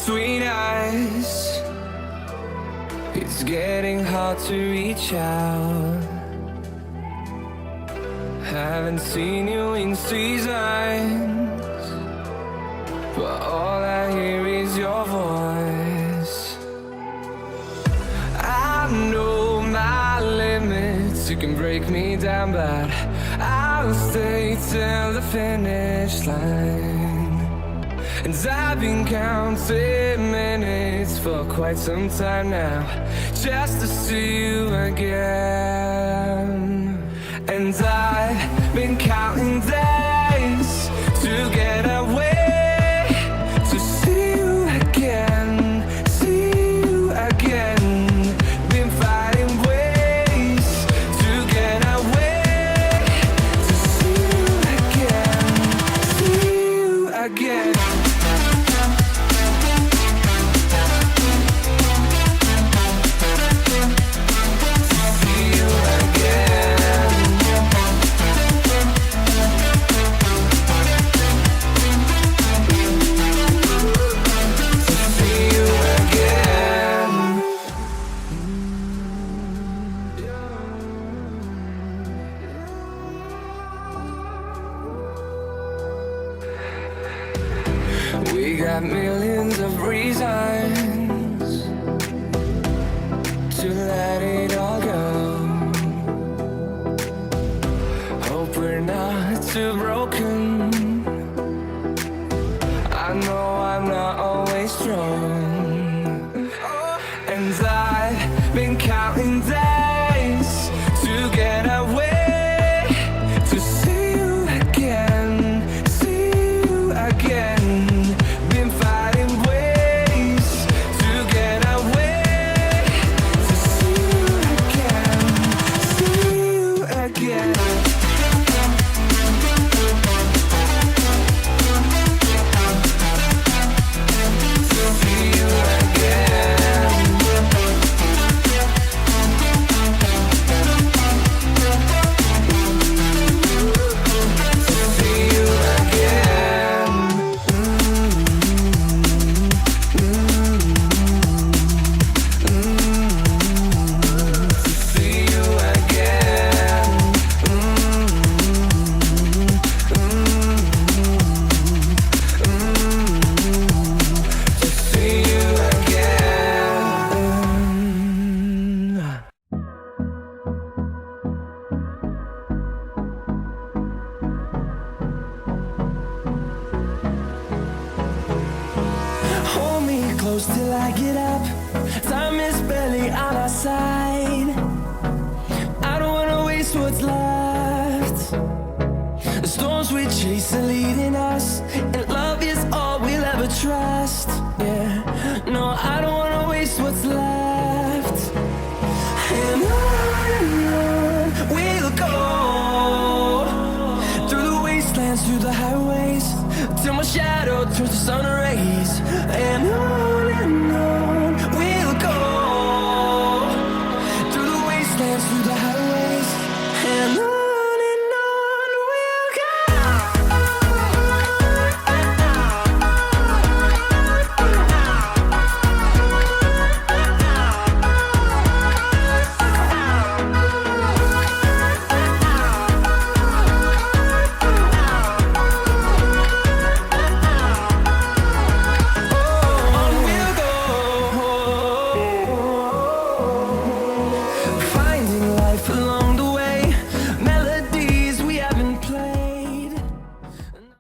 between us. It's getting hard to reach out. Haven't seen you in seasons, but all I hear is your voice. I know my limits, you can break me down, but I'll stay till the finish line. And I've been counting minutes for quite some time now, just to see you again. And I've been counting days to get away, to see you again, see you again. Been finding ways to get away, to see you again, see you again. We got millions of reasons to let it all go. Hope we're not too broken. I know I'm not always strong. And I've been counting days to get away, to see you again, see you again. Close till I get up. Time is barely on our side. I don't wanna waste what's left. The storms we chase are leading us, and love is all we'll ever trust. Yeah, no, I don't wanna